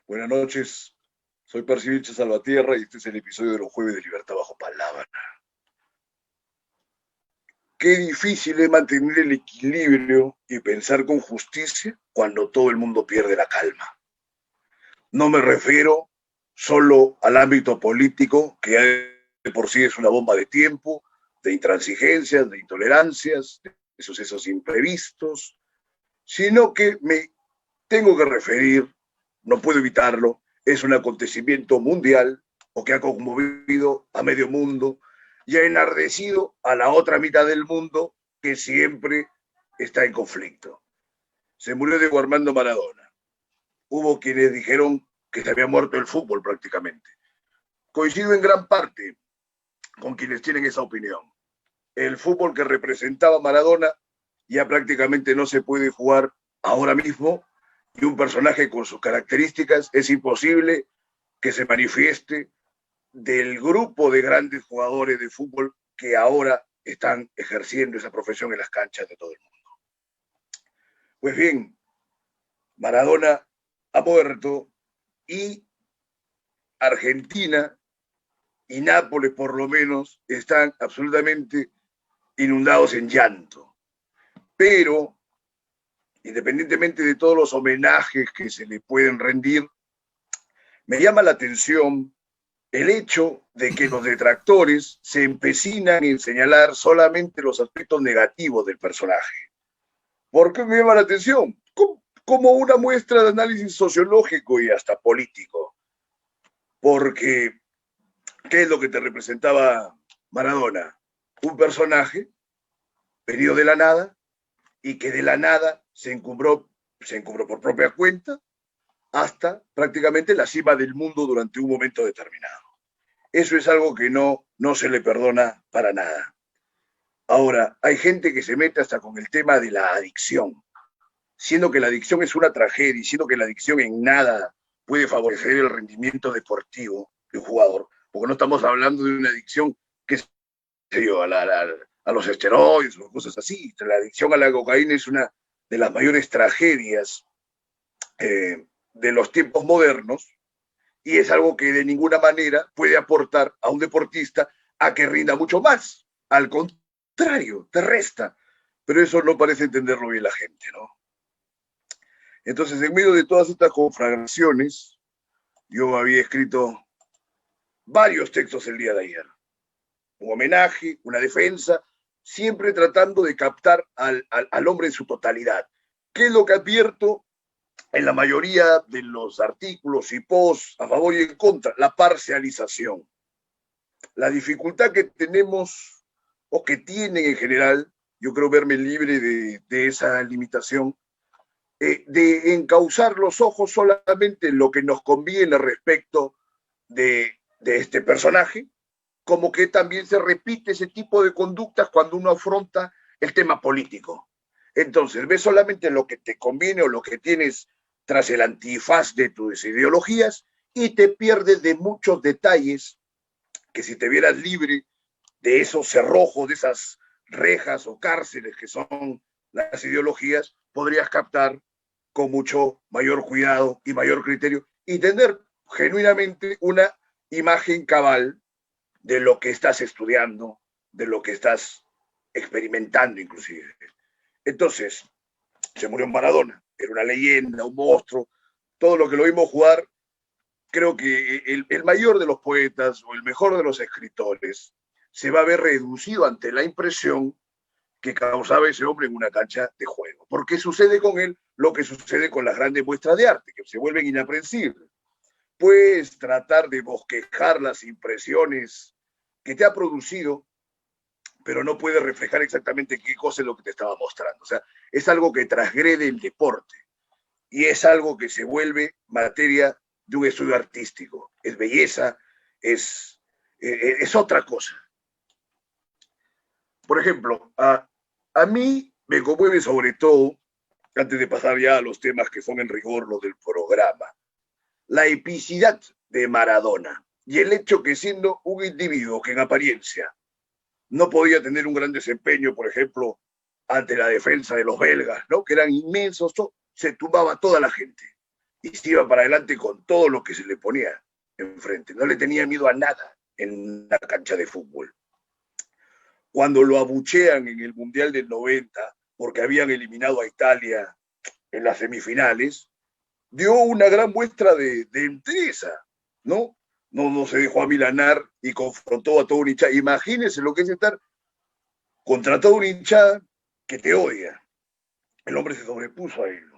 Buenas noches, soy Percibiche Salvatierra y este es el episodio de los jueves de Libertad Bajo Palabra. Qué difícil es mantener el equilibrio y pensar con justicia cuando todo el mundo pierde la calma. No me refiero solo al ámbito político, que de por sí es una bomba de tiempo, de intransigencias, de intolerancias, de sucesos imprevistos, sino que me tengo que referir, no puedo evitarlo, es un acontecimiento mundial o que ha conmovido a medio mundo y ha enardecido a la otra mitad del mundo que siempre está en conflicto. Se murió Diego Armando Maradona. Hubo quienes dijeron que se había muerto el fútbol prácticamente. Coincido en gran parte con quienes tienen esa opinión. El fútbol que representaba Maradona ya prácticamente no se puede jugar ahora mismo y un personaje con sus características es imposible que se manifieste del grupo de grandes jugadores de fútbol que ahora están ejerciendo esa profesión en las canchas de todo el mundo. Pues bien, Maradona ha muerto y Argentina y Nápoles por lo menos están absolutamente inundados en llanto. Pero, independientemente de todos los homenajes que se le pueden rendir, me llama la atención el hecho de que los detractores se empecinan en señalar solamente los aspectos negativos del personaje. ¿Por qué me llama la atención? Como una muestra de análisis sociológico y hasta político. Porque, ¿qué es lo que te representaba Maradona? Un personaje venido de la nada y que de la nada se encumbró por propia cuenta hasta prácticamente la cima del mundo durante un momento determinado. Eso es algo que no se le perdona para nada. Ahora, hay gente que se mete hasta con el tema de la adicción, siendo que la adicción es una tragedia, siendo que la adicción en nada puede favorecer el rendimiento deportivo de un jugador, porque no estamos hablando de una adicción que se dio a los esteroides o cosas así. La adicción a la cocaína es una de las mayores tragedias de los tiempos modernos, y es algo que de ninguna manera puede aportar a un deportista a que rinda mucho más. Al contrario, te resta. Pero eso no parece entenderlo bien la gente, ¿no? Entonces, en medio de todas estas conflagraciones, yo había escrito varios textos el día de ayer. Un homenaje, una defensa, siempre tratando de captar al hombre en su totalidad. ¿Qué es lo que advierto en la mayoría de los artículos y posts a favor y en contra? La parcialización. La dificultad que tenemos o que tienen en general, yo creo verme libre de esa limitación, de encauzar los ojos solamente en lo que nos conviene respecto de este personaje, como que también se repite ese tipo de conductas cuando uno afronta el tema político. Entonces, ves solamente lo que te conviene o lo que tienes tras el antifaz de tus ideologías y te pierdes de muchos detalles que si te vieras libre de esos cerrojos, de esas rejas o cárceles que son las ideologías, podrías captar con mucho mayor cuidado y mayor criterio y tener genuinamente una imagen cabal de lo que estás estudiando, de lo que estás experimentando inclusive. Entonces, se murió Maradona, era una leyenda, un monstruo, todo lo que lo vimos jugar, creo que el mayor de los poetas o el mejor de los escritores se va a ver reducido ante la impresión que causaba ese hombre en una cancha de juego. Porque sucede con él lo que sucede con las grandes muestras de arte, que se vuelven inaprensibles. Puedes tratar de bosquejar las impresiones que te ha producido, pero no puede reflejar exactamente qué cosa es lo que te estaba mostrando. O sea, es algo que transgrede el deporte y es algo que se vuelve materia de un estudio artístico. Es belleza, es otra cosa. Por ejemplo, a mí me conmueve sobre todo, antes de pasar ya a los temas que son en rigor los del programa, la epicidad de Maradona y el hecho que siendo un individuo que en apariencia no podía tener un gran desempeño, por ejemplo, ante la defensa de los belgas, ¿no? Que eran inmensos, se tumbaba toda la gente. y se iba para adelante con todo lo que se le ponía enfrente. No le tenía miedo a nada en una cancha de fútbol. Cuando lo abuchean en el Mundial del 90, porque habían eliminado a Italia en las semifinales, dio una gran muestra de entereza, ¿no? No se dejó amilanar y confrontó a todo un hinchada. Imagínense lo que es estar contra todo un hinchada que te odia. El hombre se sobrepuso a él.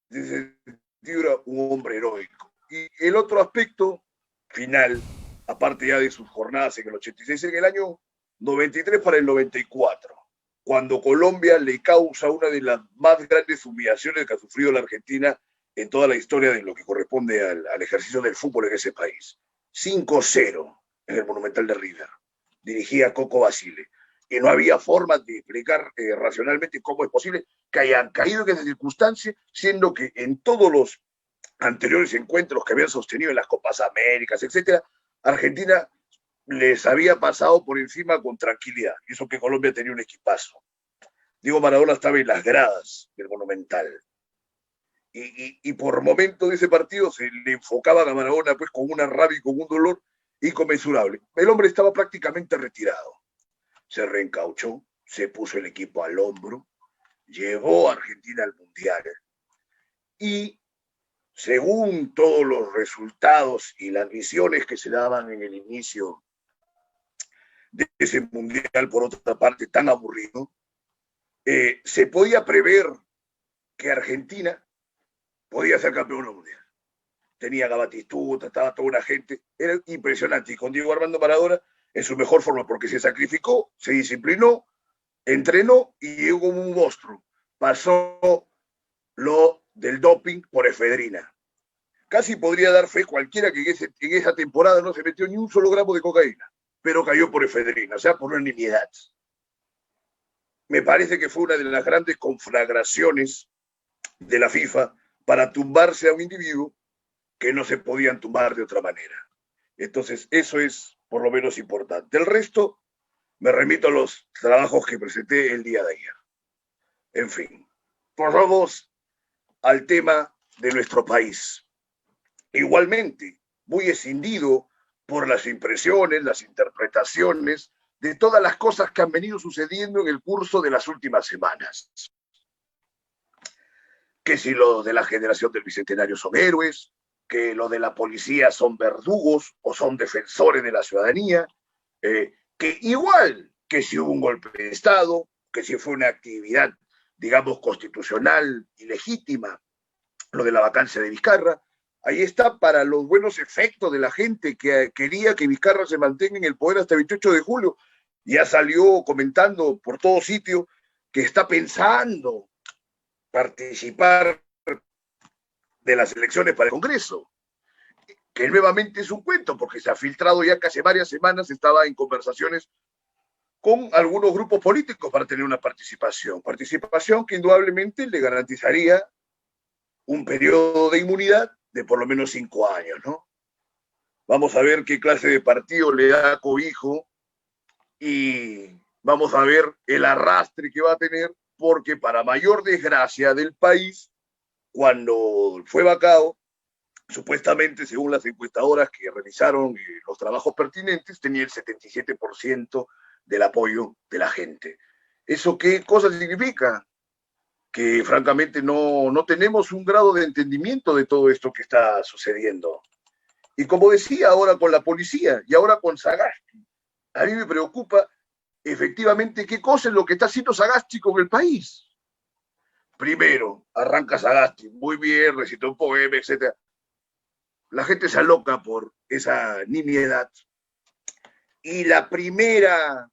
Ese tío era un hombre heroico. Y el otro aspecto final, aparte ya de sus jornadas en el 86, en el año 93 para el 94, cuando Colombia le causa una de las más grandes humillaciones que ha sufrido la Argentina en toda la historia de lo que corresponde al ejercicio del fútbol en ese país. 5-0 en el Monumental de River. Dirigía Coco Basile. Y no había forma de explicar racionalmente cómo es posible que hayan caído en esa circunstancia, siendo que en todos los anteriores encuentros que habían sostenido en las Copas Américas, etcétera, Argentina les había pasado por encima con tranquilidad. Y eso que Colombia tenía un equipazo. Diego Maradona estaba en las gradas del Monumental. Y por momento de ese partido se le enfocaban a Maradona pues con una rabia y con un dolor inconmensurable. El hombre estaba prácticamente retirado. Se reencauchó, se puso el equipo al hombro, llevó a Argentina al Mundial y según todos los resultados y las visiones que se daban en el inicio de ese Mundial, por otra parte tan aburrido, se podía prever que Argentina podía ser campeón mundial. Tenía a Batistuta, estaba toda una gente, era impresionante. Y con Diego Armando Maradona en su mejor forma, porque se sacrificó, se disciplinó, entrenó y llegó como un monstruo. Pasó lo del doping por efedrina. Casi podría dar fe cualquiera que en esa temporada no se metió ni un solo gramo de cocaína, pero cayó por efedrina, o sea, por una nimiedad. Me parece que fue una de las grandes conflagraciones de la FIFA para tumbarse a un individuo que no se podían tumbar de otra manera. Entonces, eso es por lo menos importante. El resto, me remito a los trabajos que presenté el día de ayer. En fin, pasamos al tema de nuestro país. Igualmente, muy escindido por las impresiones, las interpretaciones de todas las cosas que han venido sucediendo en el curso de las últimas semanas. Que si los de la generación del Bicentenario son héroes, que los de la policía son verdugos o son defensores de la ciudadanía, que igual que si hubo un golpe de Estado, que si fue una actividad, digamos, constitucional y legítima, lo de la vacancia de Vizcarra, ahí está para los buenos efectos de la gente que quería que Vizcarra se mantenga en el poder hasta el 28 de julio. Ya salió comentando por todo sitio que está pensando participar de las elecciones para el Congreso, que nuevamente es un cuento, porque se ha filtrado ya que hace varias semanas, estaba en conversaciones con algunos grupos políticos para tener una participación que indudablemente le garantizaría un periodo de inmunidad de por lo menos 5 años, ¿no? Vamos a ver qué clase de partido le da cobijo y vamos a ver el arrastre que va a tener, porque para mayor desgracia del país, cuando fue vacado, supuestamente, según las encuestadoras que realizaron los trabajos pertinentes, tenía el 77% del apoyo de la gente. ¿Eso qué cosa significa? Que francamente no tenemos un grado de entendimiento de todo esto que está sucediendo. Y como decía, ahora con la policía y ahora con Sagasti, a mí me preocupa efectivamente qué cosa es lo que está haciendo Sagasti con el país. Primero, arranca Sagasti, muy bien, recitó un poema, etc. La gente se aloca por esa nimiedad. Y la primera,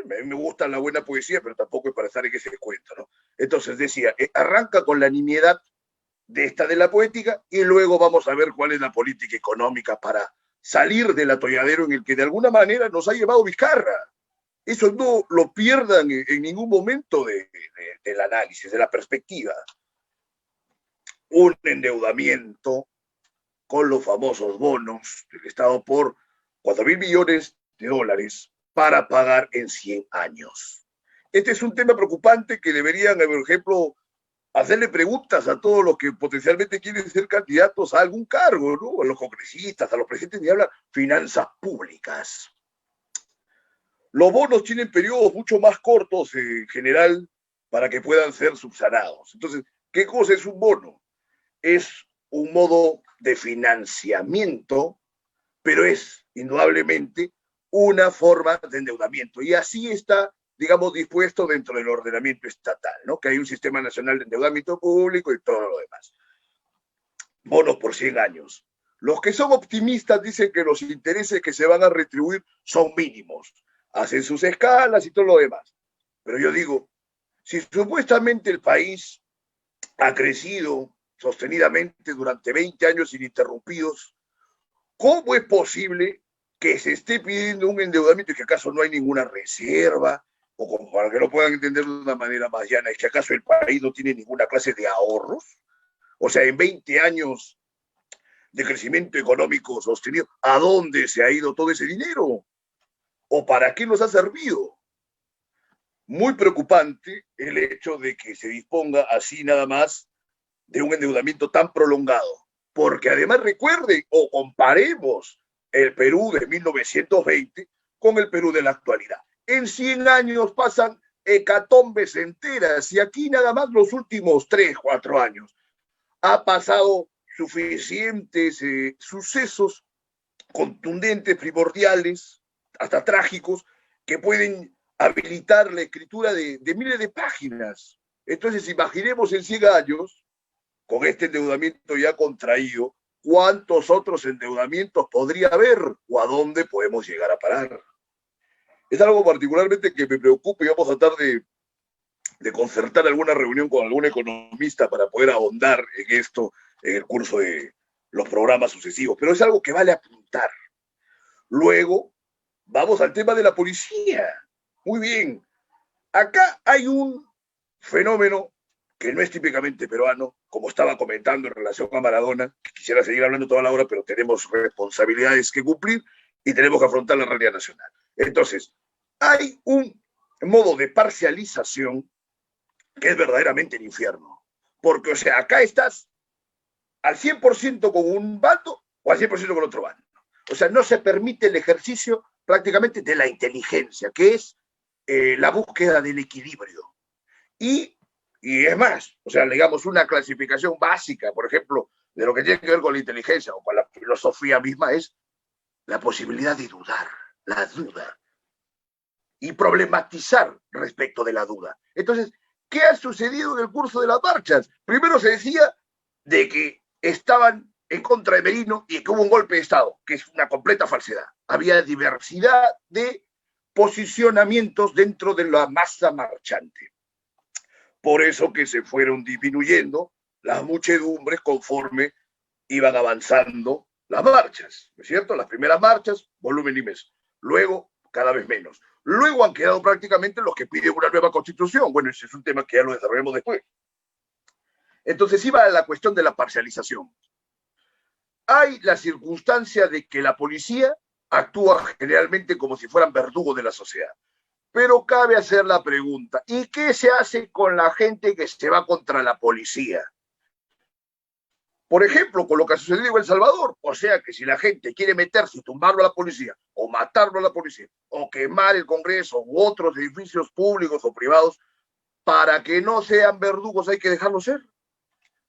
me gusta la buena poesía, pero tampoco es para estar en ese cuento, ¿no? Entonces decía, arranca con la nimiedad de la poética y luego vamos a ver cuál es la política económica para salir del atolladero en el que de alguna manera nos ha llevado Vizcarra. Eso no lo pierdan en ningún momento del análisis, de la perspectiva. Un endeudamiento con los famosos bonos del Estado por 4.000 millones de dólares para pagar en 100 años. Este es un tema preocupante que deberían, por ejemplo, hacerle preguntas a todos los que potencialmente quieren ser candidatos a algún cargo, ¿no? A los congresistas, a los presidentes, ni hablar, finanzas públicas. Los bonos tienen periodos mucho más cortos en general para que puedan ser subsanados. Entonces, ¿qué cosa es un bono? Es un modo de financiamiento, pero es indudablemente una forma de endeudamiento. Y así está, digamos, dispuesto dentro del ordenamiento estatal, ¿no? Que hay un sistema nacional de endeudamiento público y todo lo demás. Bonos por 100 años. Los que son optimistas dicen que los intereses que se van a retribuir son mínimos. Hacen sus escalas y todo lo demás. Pero yo digo, si supuestamente el país ha crecido sostenidamente durante 20 años ininterrumpidos, ¿cómo es posible que se esté pidiendo un endeudamiento y que acaso no hay ninguna reserva? O como para que lo puedan entender de una manera más llana, ¿es que acaso el país no tiene ninguna clase de ahorros? O sea, en 20 años de crecimiento económico sostenido, ¿a dónde se ha ido todo ese dinero? ¿O para qué nos ha servido? Muy preocupante el hecho de que se disponga así nada más de un endeudamiento tan prolongado. Porque además recuerden o comparemos el Perú de 1920 con el Perú de la actualidad. En 100 años pasan hecatombes enteras y aquí nada más los últimos 3, 4 años ha pasado suficientes sucesos contundentes, primordiales, hasta trágicos, que pueden habilitar la escritura de miles de páginas. Entonces, imaginemos en 100 años, con este endeudamiento ya contraído, ¿cuántos otros endeudamientos podría haber o a dónde podemos llegar a parar? Es algo particularmente que me preocupa y vamos a tratar de concertar alguna reunión con algún economista para poder ahondar en esto en el curso de los programas sucesivos, pero es algo que vale apuntar. Luego, vamos al tema de la policía. Muy bien, acá hay un fenómeno que no es típicamente peruano, como estaba comentando en relación a Maradona, que quisiera seguir hablando toda la hora, pero tenemos responsabilidades que cumplir y tenemos que afrontar la realidad nacional. Entonces, hay un modo de parcialización que es verdaderamente el infierno. Porque, o sea, acá estás al 100% con un bando o al 100% con otro bando. O sea, no se permite el ejercicio prácticamente de la inteligencia, que es la búsqueda del equilibrio. Y es más, o sea, digamos, una clasificación básica, por ejemplo, de lo que tiene que ver con la inteligencia o con la filosofía misma es la posibilidad de dudar, la duda, y problematizar respecto de la duda. Entonces, ¿qué ha sucedido en el curso de las marchas? Primero se decía de que estaban en contra de Merino y que hubo un golpe de Estado, que es una completa falsedad. Había diversidad de posicionamientos dentro de la masa marchante. Por eso que se fueron disminuyendo las muchedumbres conforme iban avanzando las marchas, ¿no es cierto? Las primeras marchas, volumen y mes. Luego, cada vez menos. Luego han quedado prácticamente los que piden una nueva constitución. Bueno, ese es un tema que ya lo desarrollaremos después. Entonces iba a la cuestión de la parcialización. Hay la circunstancia de que la policía actúa generalmente como si fueran verdugos de la sociedad. Pero cabe hacer la pregunta, ¿y qué se hace con la gente que se va contra la policía? Por ejemplo, con lo que ha sucedido en El Salvador. O sea que si la gente quiere meterse y tumbarlo a la policía, o matarlo a la policía, o quemar el Congreso u otros edificios públicos o privados, para que no sean verdugos hay que dejarlo ser.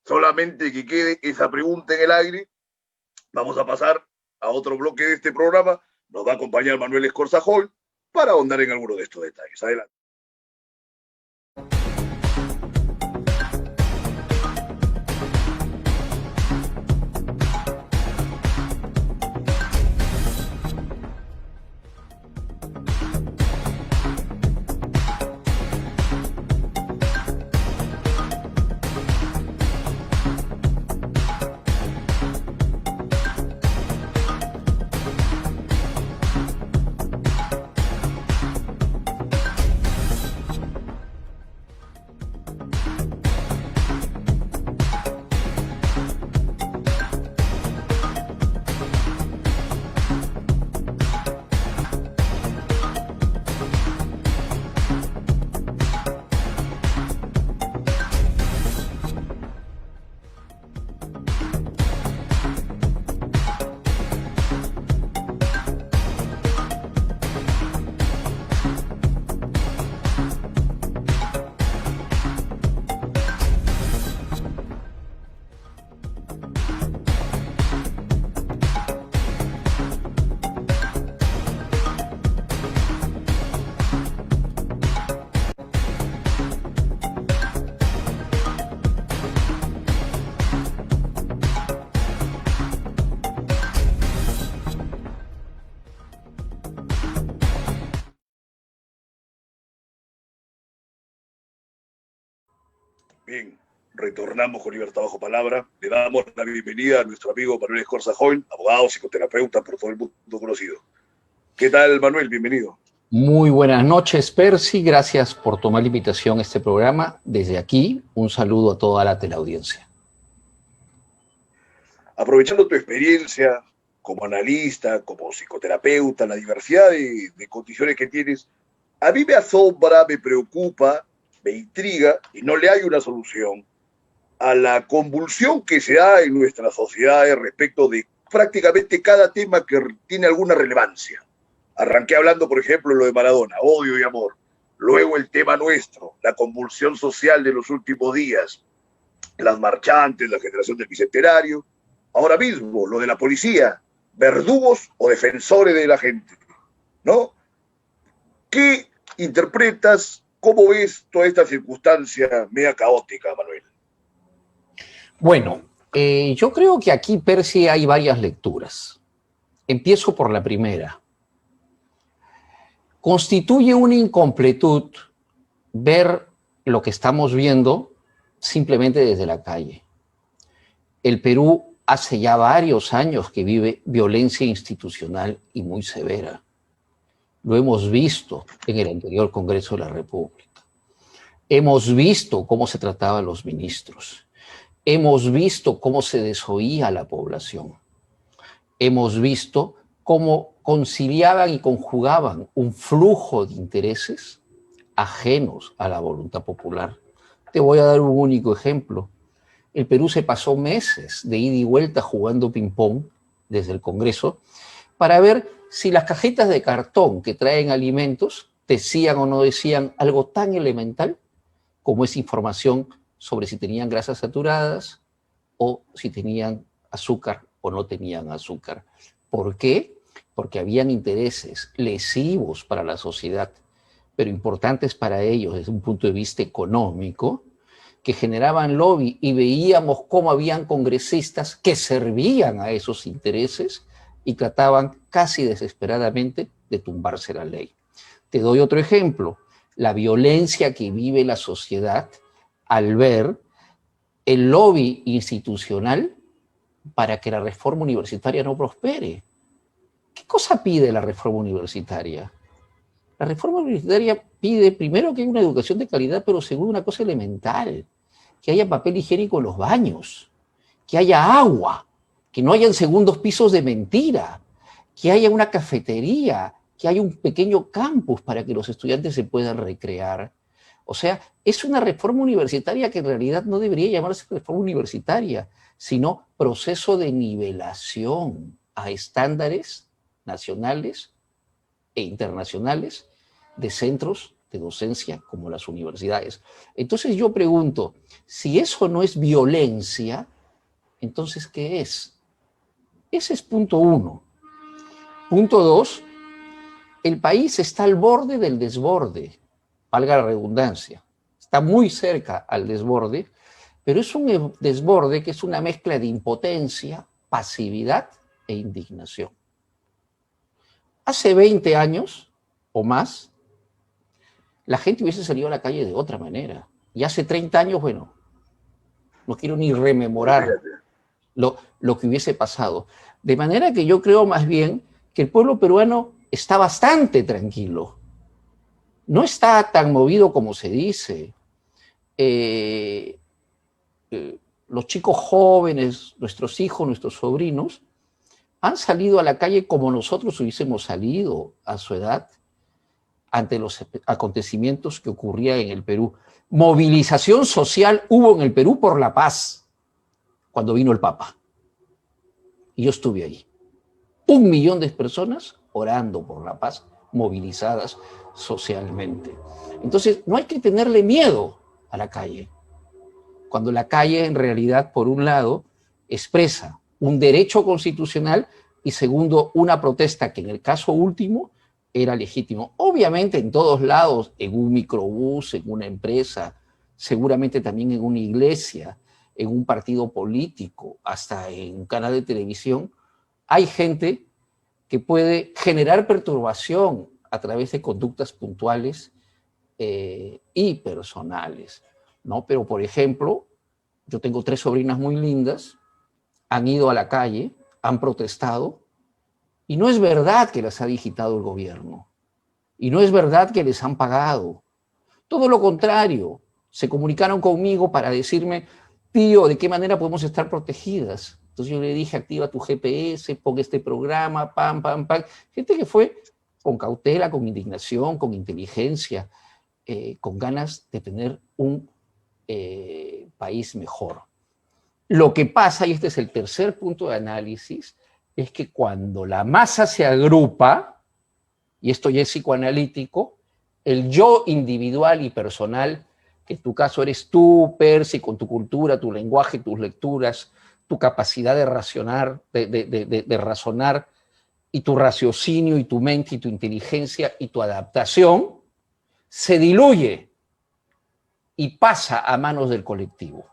Solamente que quede esa pregunta en el aire. Vamos a pasar a otro bloque de este programa. Nos va a acompañar Manuel Escorzajol para ahondar en alguno de estos detalles. Adelante. Bien, retornamos con Libertad Bajo Palabra. Le damos la bienvenida a nuestro amigo Manuel Escorza Join, abogado, psicoterapeuta, por todo el mundo conocido. ¿Qué tal, Manuel? Bienvenido. Muy buenas noches, Percy. Gracias por tomar la invitación a este programa. Desde aquí, un saludo a toda la teleaudiencia. Aprovechando tu experiencia como analista, como psicoterapeuta, la diversidad de condiciones que tienes, a mí me asombra, me preocupa, me intriga, y no le hay una solución, a la convulsión que se da en nuestras sociedades respecto de prácticamente cada tema que tiene alguna relevancia. Arranqué hablando, por ejemplo, lo de Maradona, odio y amor. Luego el tema nuestro, la convulsión social de los últimos días, las marchantes, la generación del bicentenario. Ahora mismo, lo de la policía, verdugos o defensores de la gente, ¿no? ¿Qué interpretas? ¿Cómo ves toda esta circunstancia media caótica, Manuel? Bueno, yo creo que aquí, Percy, hay varias lecturas. Empiezo por la primera. Constituye una incompletud ver lo que estamos viendo simplemente desde la calle. El Perú hace ya varios años que vive violencia institucional y muy severa. Lo hemos visto en el anterior Congreso de la República. Hemos visto cómo se trataba a los ministros. Hemos visto cómo se desoía a la población. Hemos visto cómo conciliaban y conjugaban un flujo de intereses ajenos a la voluntad popular. Te voy a dar un único ejemplo. El Perú se pasó meses de ida y vuelta jugando ping-pong desde el Congreso para ver si las cajetas de cartón que traen alimentos decían o no decían algo tan elemental como es información sobre si tenían grasas saturadas o si tenían azúcar o no tenían azúcar. ¿Por qué? Porque habían intereses lesivos para la sociedad, pero importantes para ellos desde un punto de vista económico, que generaban lobby, y veíamos cómo habían congresistas que servían a esos intereses y trataban casi desesperadamente de tumbarse la ley. Te doy otro ejemplo, la violencia que vive la sociedad al ver el lobby institucional para que la reforma universitaria no prospere. ¿Qué cosa pide la reforma universitaria? La reforma universitaria pide, primero, que haya una educación de calidad, pero segundo, una cosa elemental, que haya papel higiénico en los baños, que haya agua, que no hayan segundos pisos de mentira, que haya una cafetería, que haya un pequeño campus para que los estudiantes se puedan recrear. O sea, es una reforma universitaria que en realidad no debería llamarse reforma universitaria, sino proceso de nivelación a estándares nacionales e internacionales de centros de docencia como las universidades. Entonces yo pregunto, si eso no es violencia, entonces ¿qué es? Ese es punto uno. Punto dos, el país está al borde del desborde, valga la redundancia. Está muy cerca al desborde, pero es un desborde que es una mezcla de impotencia, pasividad e indignación. Hace 20 años o más, la gente hubiese salido a la calle de otra manera. Y hace 30 años, bueno, no quiero ni rememorar lo que hubiese pasado. De manera que yo creo más bien que el pueblo peruano está bastante tranquilo. No está tan movido como se dice. Los chicos jóvenes, nuestros hijos, nuestros sobrinos, han salido a la calle como nosotros hubiésemos salido a su edad ante los acontecimientos que ocurrían en el Perú. Movilización social hubo en el Perú por la paz cuando vino el Papa. Y yo estuve ahí. 1 millón de personas orando por la paz, movilizadas socialmente. Entonces, no hay que tenerle miedo a la calle. Cuando la calle, en realidad, por un lado, expresa un derecho constitucional y segundo, una protesta que en el caso último era legítimo. Obviamente en todos lados, en un microbús, en una empresa, seguramente también en una iglesia, en un partido político, hasta en un canal de televisión, hay gente que puede generar perturbación a través de conductas puntuales y personales. ¿no? Pero, por ejemplo, yo tengo 3 sobrinas muy lindas, han ido a la calle, han protestado, y no es verdad que las ha digitado el gobierno, y no es verdad que les han pagado. Todo lo contrario, se comunicaron conmigo para decirme, tío, ¿de qué manera podemos estar protegidas? Entonces yo le dije, activa tu GPS, pon este programa, pam, pam, pam. Gente que fue con cautela, con indignación, con inteligencia, con ganas de tener un país mejor. Lo que pasa, y este es el tercer punto de análisis, es que cuando la masa se agrupa, y esto ya es psicoanalítico, el yo individual y personal, que en tu caso eres tú, Percy, con tu cultura, tu lenguaje, tus lecturas, tu capacidad de razonar, de razonar, y tu raciocinio, y tu mente, y tu inteligencia, y tu adaptación, se diluye y pasa a manos del colectivo.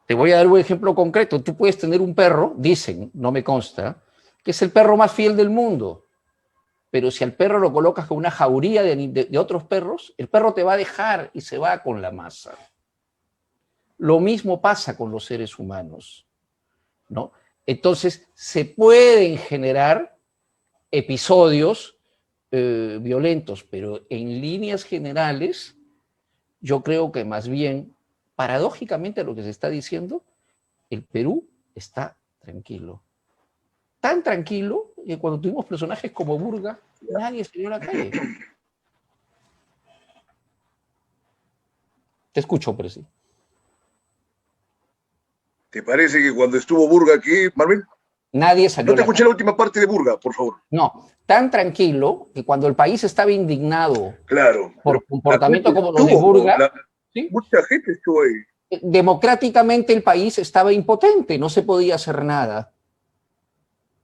Te voy a dar un ejemplo concreto. Tú puedes tener un perro, dicen, no me consta, que es el perro más fiel del mundo. Pero si al perro lo colocas con una jauría de otros perros, el perro te va a dejar y se va con la masa. Lo mismo pasa con los seres humanos, ¿no? Entonces, se pueden generar episodios violentos, pero en líneas generales, yo creo que más bien, paradójicamente lo que se está diciendo, el Perú está tranquilo. Tan tranquilo que cuando tuvimos personajes como Burga, nadie salió a la calle. Te escucho, Percy. ¿Te parece que cuando estuvo Burga aquí, Marvin? Nadie salió No a te la escuché calle. la última parte de Burga, por favor. No, tan tranquilo que cuando el país estaba indignado Claro, por la comportamientos gente como los de estuvo, Burga, ¿sí? mucha gente estuvo ahí. Democráticamente el país estaba impotente, no se podía hacer nada,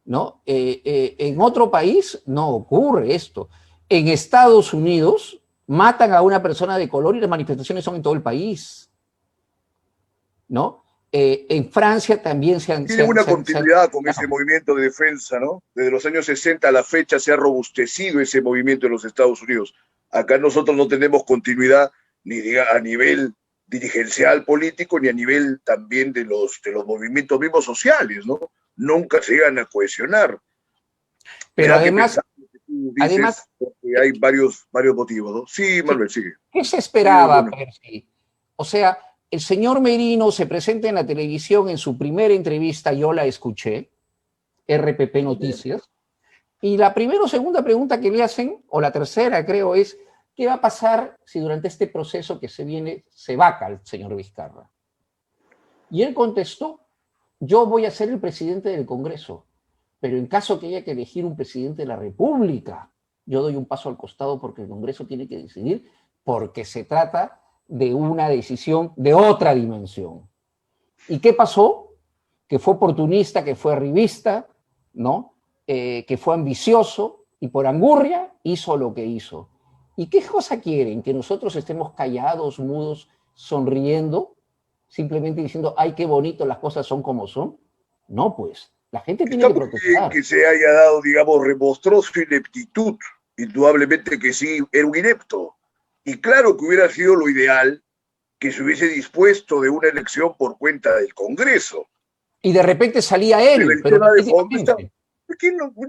¿no? En otro país no ocurre esto. En Estados Unidos matan a una persona de color y las manifestaciones son en todo el país, ¿no? En Francia también Tienen una continuidad con ese movimiento de defensa, ¿no? Desde los años 60 a la fecha se ha robustecido ese movimiento en los Estados Unidos. Acá nosotros no tenemos continuidad ni a nivel dirigencial político, ni a nivel también de los movimientos mismos sociales, ¿no? Nunca se llegan a cohesionar. Pero además, Dices, porque hay varios motivos, ¿no? Sí, Manuel, sigue. ¿Qué se esperaba, Percy? O sea, el señor Merino se presenta en la televisión en su primera entrevista, yo la escuché, RPP Noticias, y la primera o segunda pregunta que le hacen, o la tercera creo, es ¿qué va a pasar si durante este proceso que se viene se vaca el señor Vizcarra? Y él contestó, yo voy a ser el presidente del Congreso, pero en caso que haya que elegir un presidente de la República, yo doy un paso al costado porque el Congreso tiene que decidir, porque se trata de una decisión de otra dimensión. ¿Y qué pasó? Que fue oportunista, que fue arribista, ¿no? Que fue ambicioso y por angurria hizo lo que hizo. ¿Y qué cosa quieren? ¿Que nosotros estemos callados, mudos, sonriendo, simplemente diciendo, ay, qué bonito, las cosas son como son? No, pues, la gente tiene que protestar. Que se haya dado, digamos, remostró su ineptitud, indudablemente que sí, era un inepto. Y claro que hubiera sido lo ideal que se hubiese dispuesto de una elección por cuenta del Congreso. Y de repente salía él, pero tema de fondo está,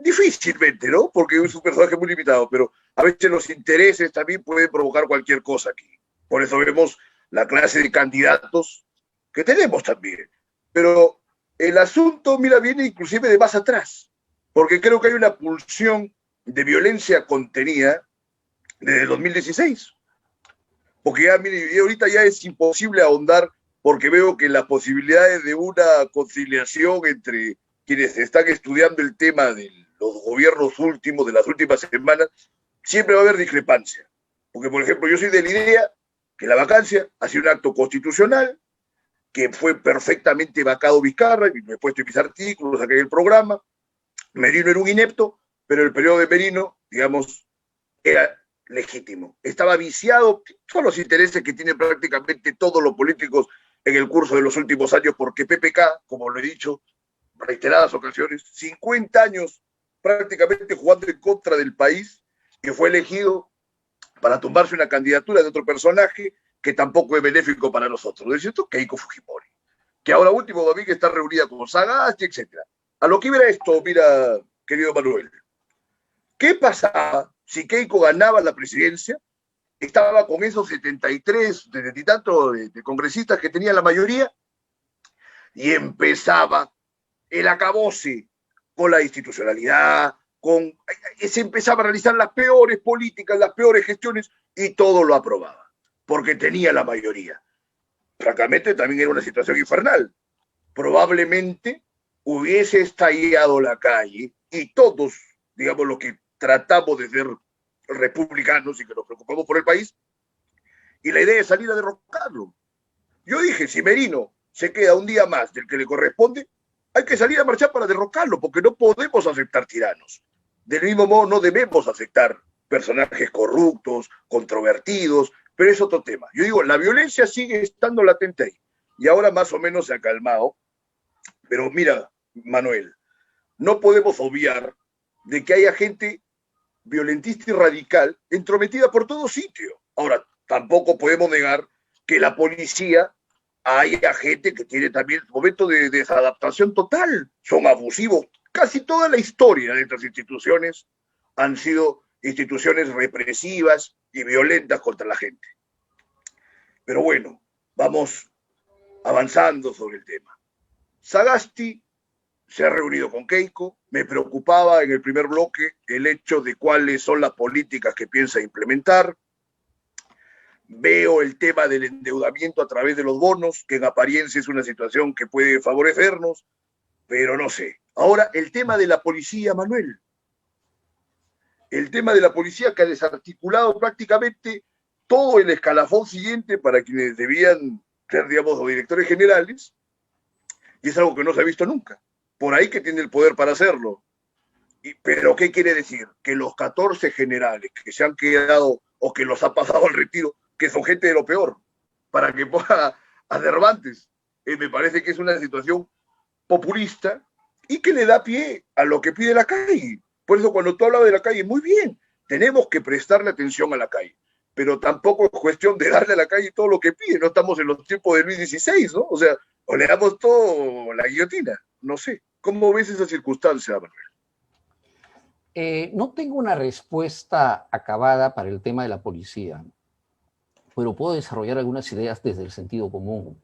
difícilmente, ¿no? Porque es un personaje muy limitado, pero a veces los intereses también pueden provocar cualquier cosa aquí. Por eso vemos la clase de candidatos que tenemos también. Pero el asunto, mira, viene inclusive de más atrás, porque creo que hay una pulsión de violencia contenida desde 2016. Porque ya, mire, ahorita ya es imposible ahondar porque veo que las posibilidades de una conciliación entre quienes están estudiando el tema de los gobiernos últimos, de las últimas semanas, siempre va a haber discrepancia. Porque, por ejemplo, yo soy de la idea que la vacancia ha sido un acto constitucional, que fue perfectamente vacado Vizcarra, y me he puesto en mis artículos, acá en el programa. Merino era un inepto, pero el periodo de Merino, digamos, era legítimo. Estaba viciado, son los intereses que tienen prácticamente todos los políticos en el curso de los últimos años, porque PPK, como lo he dicho reiteradas ocasiones, 50 años prácticamente jugando en contra del país, que fue elegido para tumbarse una candidatura de otro personaje que tampoco es benéfico para nosotros. ¿No es cierto? Keiko Fujimori, que ahora último domingo está reunida con Sagasti, etc. A lo que iba esto, mira, querido Manuel, ¿qué pasaba si Keiko ganaba la presidencia? Estaba con esos 73, 70 y tantos de congresistas que tenía la mayoría, y empezaba el acabose con la institucionalidad, se empezaba a realizar las peores políticas, las peores gestiones, y todo lo aprobaba, porque tenía la mayoría. Francamente, también era una situación infernal. Probablemente hubiese estallado la calle y todos, digamos, los que tratamos de ser republicanos y que nos preocupamos por el país, y la idea es salir a derrocarlo. Yo dije, si Merino se queda un día más del que le corresponde, hay que salir a marchar para derrocarlo, porque no podemos aceptar tiranos. Del mismo modo, no debemos aceptar personajes corruptos, controvertidos, pero es otro tema. Yo digo, la violencia sigue estando latente ahí, y ahora más o menos se ha calmado, pero mira, Manuel, no podemos obviar de que haya gente violentista y radical entrometida por todo sitio. Ahora, tampoco podemos negar que la policía haya gente que tiene también momentos de desadaptación total, son abusivos. Casi toda la historia de estas instituciones han sido instituciones represivas y violentas contra la gente. Pero bueno, vamos avanzando sobre el tema. Sagasti se ha reunido con Keiko. Me preocupaba en el primer bloque el hecho de cuáles son las políticas que piensa implementar. Veo el tema del endeudamiento a través de los bonos, que en apariencia es una situación que puede favorecernos, pero no sé. Ahora, el tema de la policía, Manuel. El tema de la policía que ha desarticulado prácticamente todo el escalafón siguiente para quienes debían ser, digamos, los directores generales, y es algo que no se ha visto nunca. Por ahí que tiene el poder para hacerlo. Pero, ¿qué quiere decir? Que los 14 generales que se han quedado o que los ha pasado al retiro, que son gente de lo peor, para que pueda hacer Cervantes. Me parece que es una situación populista y que le da pie a lo que pide la calle. Por eso cuando tú hablabas de la calle, muy bien, tenemos que prestarle atención a la calle, pero tampoco es cuestión de darle a la calle todo lo que pide. No estamos en los tiempos de Luis XVI, ¿no? O sea, o le damos todo la guillotina, no sé. ¿Cómo ves esa circunstancia, Manuel? No tengo una respuesta acabada para el tema de la policía, pero puedo desarrollar algunas ideas desde el sentido común.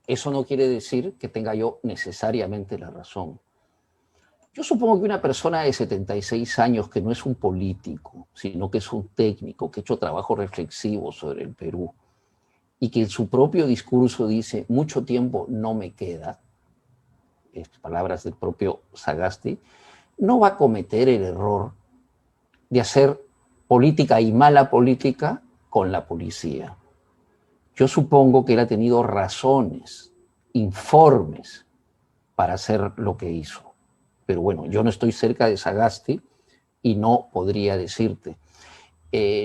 Eso no quiere decir que tenga yo necesariamente la razón. Yo supongo que una persona de 76 años que no es un político, sino que es un técnico, que ha hecho trabajo reflexivo sobre el Perú y que en su propio discurso dice, mucho tiempo no me queda, palabras del propio Sagasti, no va a cometer el error de hacer política y mala política con la policía. Yo supongo que él ha tenido razones, informes para hacer lo que hizo. Pero bueno, yo no estoy cerca de Sagasti y no podría decirte.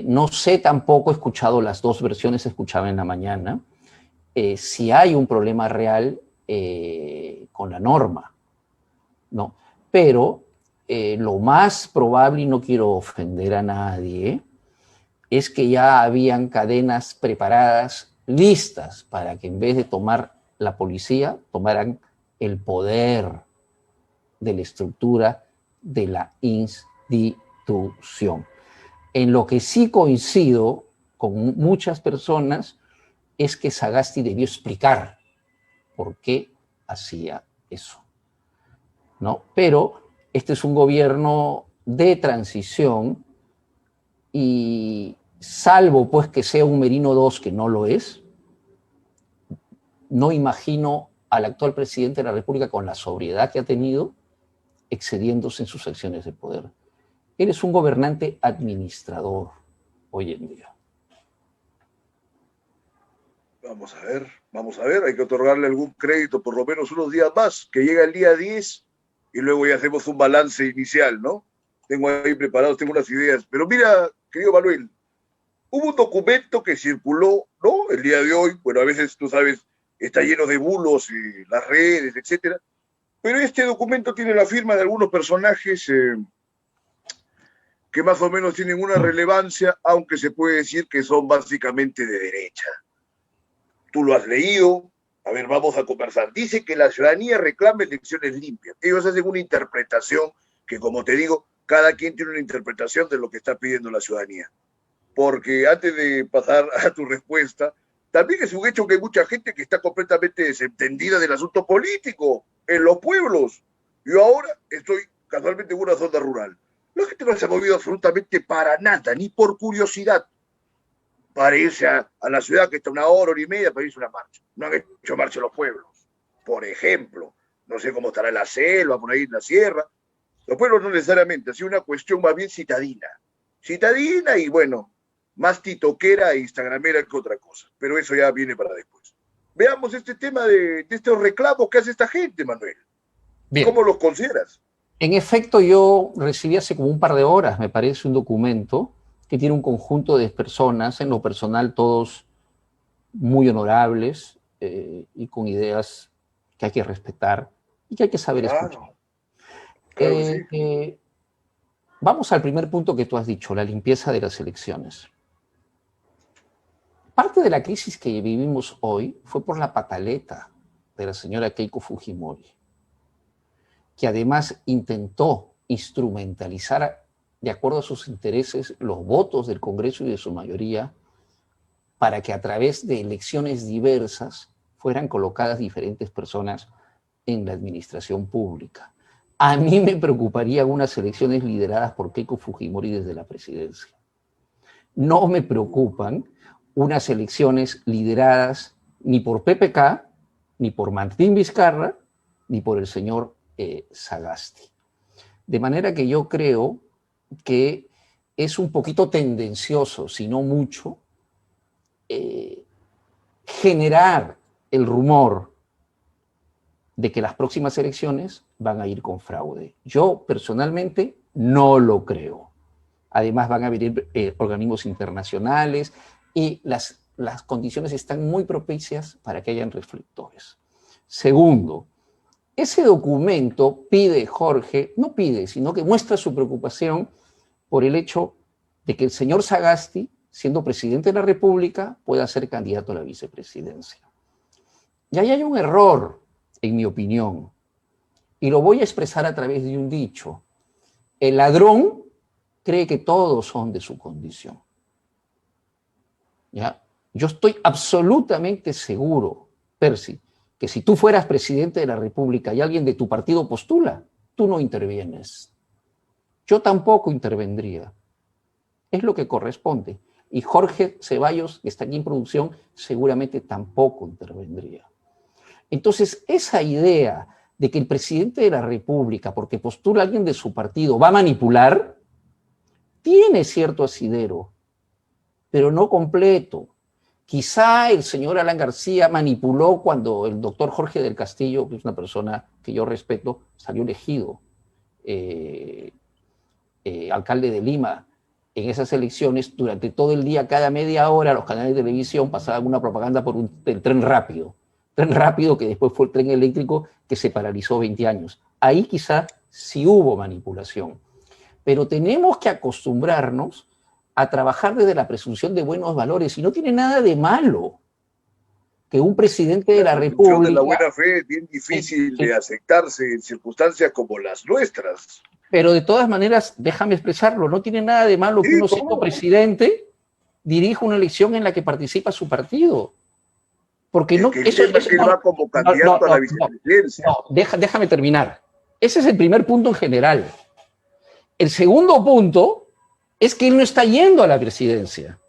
No sé tampoco, he escuchado las dos versiones, escuchaba en la mañana, si hay un problema real con la norma, ¿no? Pero lo más probable, y no quiero ofender a nadie, es que ya habían cadenas preparadas, listas, para que en vez de tomar la policía, tomaran el poder de la estructura de la institución. En lo que sí coincido con muchas personas es que Sagasti debió explicar por qué hacía eso, ¿no? Pero este es un gobierno de transición y salvo pues que sea un Merino II, que no lo es, no imagino al actual presidente de la República con la sobriedad que ha tenido excediéndose en sus acciones de poder. Él es un gobernante administrador hoy en día. Vamos a ver, hay que otorgarle algún crédito, por lo menos unos días más, que llega el día 10 y luego ya hacemos un balance inicial, ¿no? Tengo ahí preparados, tengo unas ideas. Pero mira, querido Manuel, hubo un documento que circuló, ¿no? El día de hoy, bueno, a veces, tú sabes, está lleno de bulos y las redes, etcétera. Pero este documento tiene la firma de algunos personajes que más o menos tienen una relevancia, aunque se puede decir que son básicamente de derecha. tú lo has leído, a ver, vamos a conversar. Dice que la ciudadanía reclama elecciones limpias. Ellos hacen una interpretación que, como te digo, cada quien tiene una interpretación de lo que está pidiendo la ciudadanía. Porque antes de pasar a tu respuesta, también es un hecho que hay mucha gente que está completamente desentendida del asunto político en los pueblos. Yo ahora estoy casualmente en una zona rural. La gente no se ha movido absolutamente para nada, ni por curiosidad, para irse a la ciudad que está 1 hora y media para irse a una marcha. No han hecho marcha en los pueblos, por ejemplo. No sé cómo estará en la selva, por ahí en la sierra. Los pueblos no necesariamente, ha sido una cuestión más bien citadina. Citadina y bueno, más titoquera e instagramera que otra cosa. Pero eso ya viene para después. Veamos este tema de estos reclamos que hace esta gente, Manuel. Bien. ¿Cómo los consideras? En efecto, yo recibí hace como un par de horas, me parece, un documento que tiene un conjunto de personas, en lo personal todos muy honorables y con ideas que hay que respetar y que hay que saber escuchar. Claro que sí. Vamos al primer punto que tú has dicho, la limpieza de las elecciones. Parte de la crisis que vivimos hoy fue por la pataleta de la señora Keiko Fujimori, que además intentó instrumentalizar, de acuerdo a sus intereses, los votos del Congreso y de su mayoría, para que a través de elecciones diversas fueran colocadas diferentes personas en la administración pública. A mí me preocuparían unas elecciones lideradas por Keiko Fujimori desde la presidencia. No me preocupan unas elecciones lideradas ni por PPK, ni por Martín Vizcarra, ni por el señor Sagasti. De manera que yo creo que es un poquito tendencioso, si no mucho, generar el rumor de que las próximas elecciones van a ir con fraude. Yo personalmente no lo creo. Además van a venir organismos internacionales y las condiciones están muy propicias para que hayan reflectores. Segundo, ese documento pide, Jorge, no pide, sino que muestra su preocupación por el hecho de que el señor Sagasti, siendo presidente de la República, pueda ser candidato a la vicepresidencia. Y ahí hay un error, en mi opinión, y lo voy a expresar a través de un dicho. El ladrón cree que todos son de su condición. ¿Ya? Yo estoy absolutamente seguro, Percy, que si tú fueras presidente de la República y alguien de tu partido postula, tú no intervienes. Yo tampoco intervendría. Es lo que corresponde. Y Jorge Ceballos, que está aquí en producción, seguramente tampoco intervendría. Entonces, esa idea de que el presidente de la República, porque postula a alguien de su partido, va a manipular, tiene cierto asidero, pero no completo. Quizá el señor Alan García manipuló cuando el doctor Jorge del Castillo, que es una persona que yo respeto, salió elegido alcalde de Lima. En esas elecciones, durante todo el día, cada media hora, los canales de televisión pasaban una propaganda por el tren rápido. Tren rápido que después fue el tren eléctrico que se paralizó 20 años. Ahí quizá sí hubo manipulación. Pero tenemos que acostumbrarnos a trabajar desde la presunción de buenos valores y no tiene nada de malo que un presidente de la República... de la buena fe es bien difícil de aceptarse en circunstancias como las nuestras. Pero de todas maneras, déjame expresarlo, no tiene nada de malo que uno siendo presidente dirija una elección en la que participa su partido. Porque no... Eso va como candidato a la vicepresidencia. Déjame terminar. Ese es el primer punto en general. El segundo punto es que él no está yendo a la presidencia.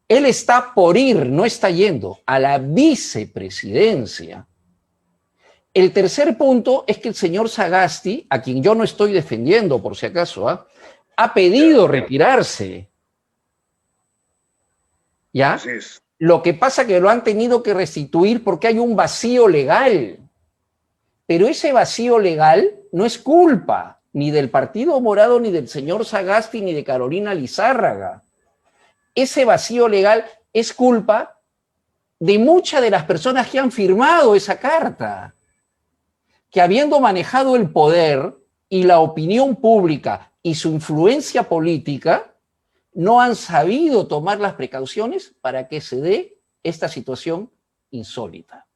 Él está por ir, no está yendo a la vicepresidencia. El tercer punto es que el señor Sagasti, a quien yo no estoy defendiendo por si acaso, ha pedido retirarse. ¿Ya? Así es. Lo que pasa es que lo han tenido que restituir porque hay un vacío legal. Pero ese vacío legal no es culpa ni del Partido Morado, ni del señor Sagasti, ni de Carolina Lizárraga. Ese vacío legal es culpa de muchas de las personas que han firmado esa carta, que habiendo manejado el poder y la opinión pública y su influencia política, no han sabido tomar las precauciones para que se dé esta situación insólita.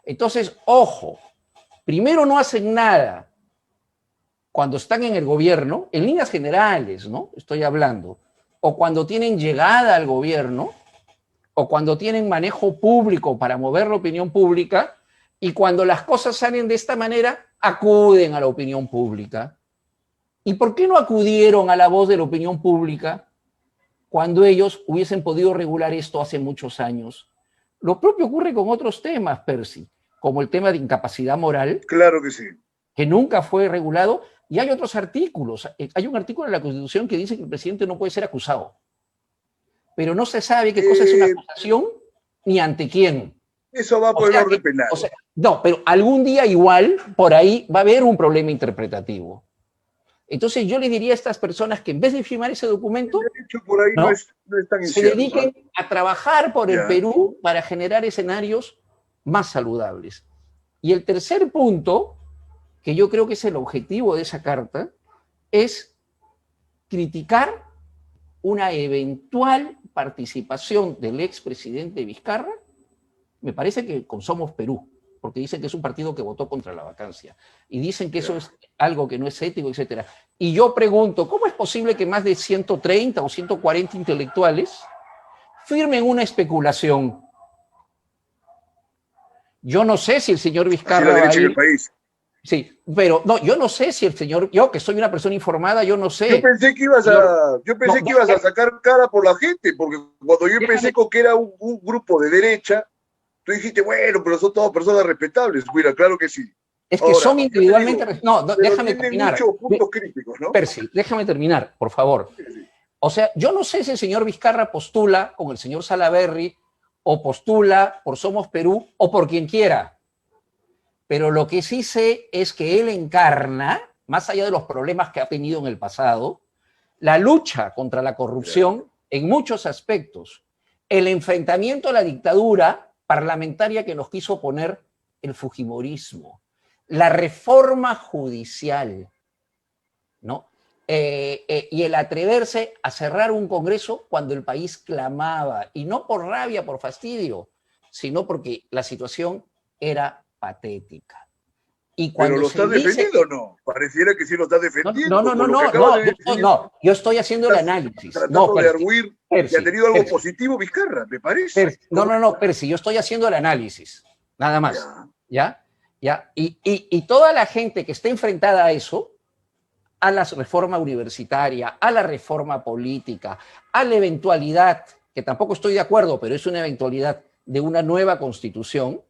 Entonces, ojo, primero no hacen nada cuando están en el gobierno, en líneas generales, ¿no? Estoy hablando, o cuando tienen llegada al gobierno, o cuando tienen manejo público para mover la opinión pública, y cuando las cosas salen de esta manera, acuden a la opinión pública. ¿Y por qué no acudieron a la voz de la opinión pública cuando ellos hubiesen podido regular esto hace muchos años? Lo propio ocurre con otros temas, Percy, como el tema de incapacidad moral. Claro que sí. Que nunca fue regulado, y hay otros artículos. Hay un artículo de la Constitución que dice que el presidente no puede ser acusado. Pero no se sabe qué cosa es una acusación ni ante quién. Eso va por el orden penal. No, pero algún día igual por ahí va a haber un problema interpretativo. Entonces yo le diría a estas personas que en vez de firmar ese documento, de hecho, por ahí no es tan se dediquen a trabajar por el Perú para generar escenarios más saludables. Y el tercer punto, que yo creo que es el objetivo de esa carta, es criticar una eventual participación del expresidente Vizcarra, me parece que con Somos Perú, porque dicen que es un partido que votó contra la vacancia, y dicen que eso es algo que no es ético, etc. Y yo pregunto, ¿cómo es posible que más de 130 o 140 intelectuales firmen una especulación? Yo no sé si el señor Vizcarra va a ir... Sí, pero no, yo no sé si el señor, yo que soy una persona informada, yo no sé. Yo pensé que ibas a sacar cara por la gente, porque cuando yo empecé con que era un grupo de derecha, tú dijiste, bueno, pero son todas personas respetables. Mira, claro que sí. Es que ahora, son individualmente... No, déjame terminar. Muchos puntos críticos, ¿no? Percy, déjame terminar, por favor. Sí. O sea, yo no sé si el señor Vizcarra postula con el señor Salaverry o postula por Somos Perú o por quien quiera. Pero lo que sí sé es que él encarna, más allá de los problemas que ha tenido en el pasado, la lucha contra la corrupción en muchos aspectos, el enfrentamiento a la dictadura parlamentaria que nos quiso poner el fujimorismo, la reforma judicial, ¿no? Y el atreverse a cerrar un Congreso cuando el país clamaba, y no por rabia, por fastidio, sino porque la situación era patética. Y cuando ¿pero lo estás defendiendo o no? Pareciera que sí lo estás defendiendo. No, yo estoy haciendo el análisis. Tratando de arguir que ha tenido algo positivo Vizcarra, me parece. Percy, yo estoy haciendo el análisis, nada más. ¿Ya? Y toda la gente que está enfrentada a eso, a la reforma universitaria, a la reforma política, a la eventualidad, que tampoco estoy de acuerdo, pero es una eventualidad de una nueva constitución,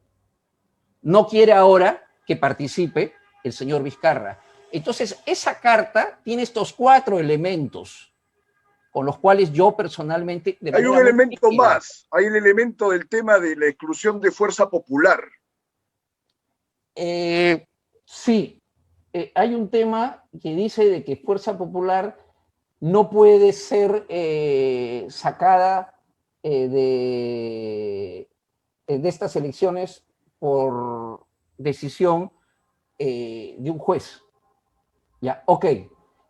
no quiere ahora que participe el señor Vizcarra. Entonces, esa carta tiene estos 4 elementos con los cuales yo personalmente... Hay un elemento más, hay el elemento del tema de la exclusión de Fuerza Popular. Sí, hay un tema que dice de que Fuerza Popular no puede ser sacada de estas elecciones por decisión de un juez. Ya, ok.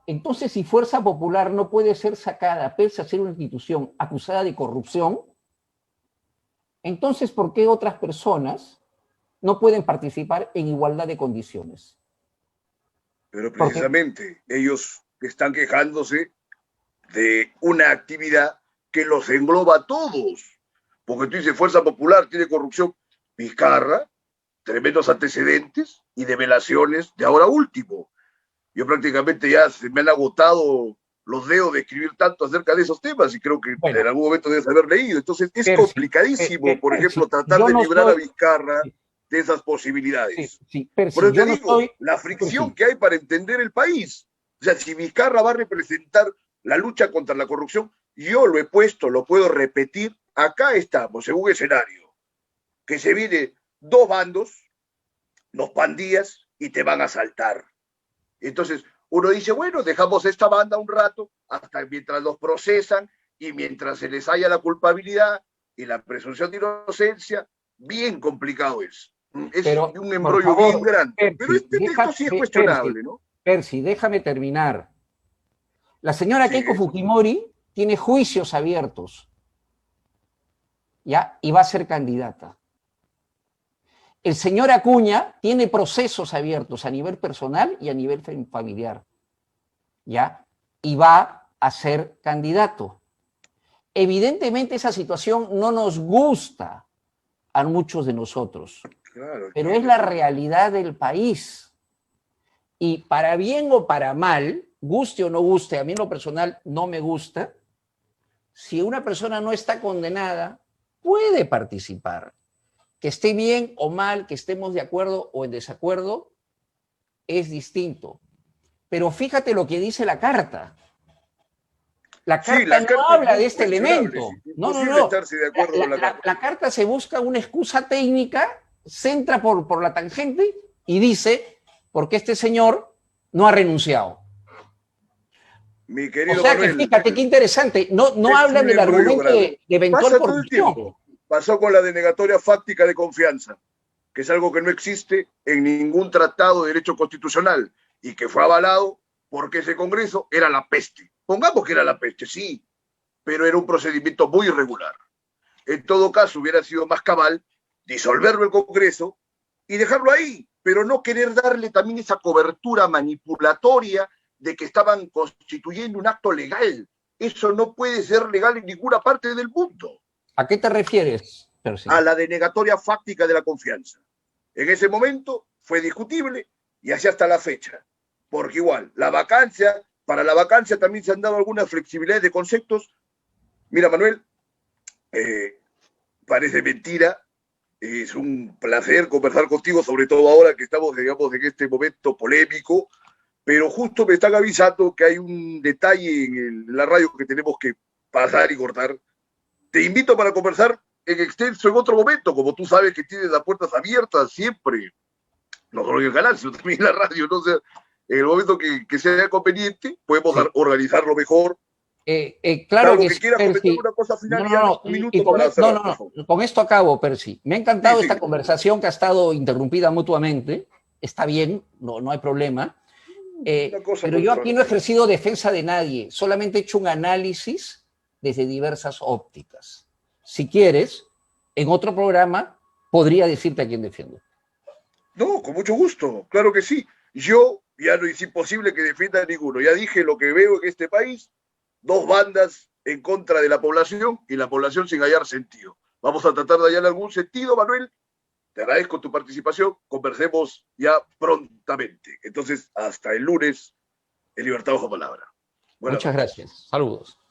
Entonces, si Fuerza Popular no puede ser sacada, pese a ser una institución acusada de corrupción, entonces, ¿por qué otras personas no pueden participar en igualdad de condiciones? Pero precisamente ellos están quejándose de una actividad que los engloba a todos. Porque tú dices, Fuerza Popular tiene corrupción. Vizcarra, tremendos antecedentes y develaciones de ahora último. Yo prácticamente ya se me han agotado los dedos de escribir tanto acerca de esos temas y creo que en algún momento debes haber leído. Entonces es complicadísimo, por ejemplo, tratar de librar a Vizcarra de esas posibilidades. Pero te digo, la fricción que hay para entender el país. O sea, si Vizcarra va a representar la lucha contra la corrupción, yo lo he puesto, lo puedo repetir, acá estamos, en un escenario que se viene 2 bandos, 2 pandillas, y te van a asaltar. Entonces, uno dice, bueno, dejamos esta banda un rato, hasta mientras los procesan, y mientras se les haya la culpabilidad y la presunción de inocencia, bien complicado es. Es un embrollo bien grande. Percy, pero este texto sí es cuestionable, ¿no? Percy, déjame terminar. La señora Keiko Fujimori tiene juicios abiertos. ¿ya? Y va a ser candidata. El señor Acuña tiene procesos abiertos a nivel personal y a nivel familiar, ¿ya? Y va a ser candidato. Evidentemente esa situación no nos gusta a muchos de nosotros, Claro, pero es la realidad del país. Y para bien o para mal, guste o no guste, a mí en lo personal no me gusta, si una persona no está condenada, puede participar. Que esté bien o mal, que estemos de acuerdo o en desacuerdo, es distinto. Pero fíjate lo que dice la carta. La sí, carta la no carta es habla muy de este cuestionable, elemento. es No, no, imposible no. estarse de acuerdo con la carta. La carta se busca una excusa técnica, centra por la tangente y dice, porque este señor no ha renunciado. Mi O querido sea que Manuel, fíjate qué interesante, no es hablan un del embrollo argumento grande. de eventual Pasa todo el corrupción. tiempo. Pasó con la denegatoria fáctica de confianza, que es algo que no existe en ningún tratado de derecho constitucional y que fue avalado porque ese Congreso era la peste. Pongamos que era la peste, sí, pero era un procedimiento muy irregular. En todo caso, hubiera sido más cabal disolverlo el Congreso y dejarlo ahí, pero no querer darle también esa cobertura manipulatoria de que estaban constituyendo un acto legal. Eso no puede ser legal en ninguna parte del mundo. ¿A qué te refieres, A Percy? la denegatoria fáctica de la confianza. En ese momento fue discutible y así hasta la fecha. Porque igual, para la vacancia también se han dado algunas flexibilidades de conceptos. Mira, Manuel, eh, parece mentira. Es un placer conversar contigo, sobre todo ahora que estamos, digamos, en este momento polémico, pero justo me están avisando que hay un detalle en la radio que tenemos que pasar y cortar. Te invito para conversar en extenso en otro momento, como tú sabes que tienes las puertas abiertas siempre, no solo en el canal, sino también en la radio, ¿no? O sea, en el momento que sea conveniente, podemos Sí. organizarlo mejor. Claro Salvo que que sí, quieras comentar Percy. una cosa No, final no, y ya no. un minuto para No, cerrar, no, por favor. no. Con esto acabo, Percy. Me ha Sí, encantado esta sí. conversación que ha estado interrumpida mutuamente. Está bien, no hay problema. Una cosa Pero por yo otra. aquí no he ejercido defensa de nadie, solamente he hecho un análisis desde diversas ópticas. Si quieres, en otro programa podría decirte a quién defiendo. No, con mucho gusto, claro que sí. Yo ya no es imposible que defienda a ninguno. Ya dije lo que veo en este país, dos bandas en contra de la población y la población sin hallar sentido. Vamos a tratar de hallar algún sentido, Manuel. Te agradezco tu participación. Conversemos ya prontamente. Entonces, hasta el lunes, en Libertad Bajo Palabra. Buenas Muchas noches. gracias. Saludos.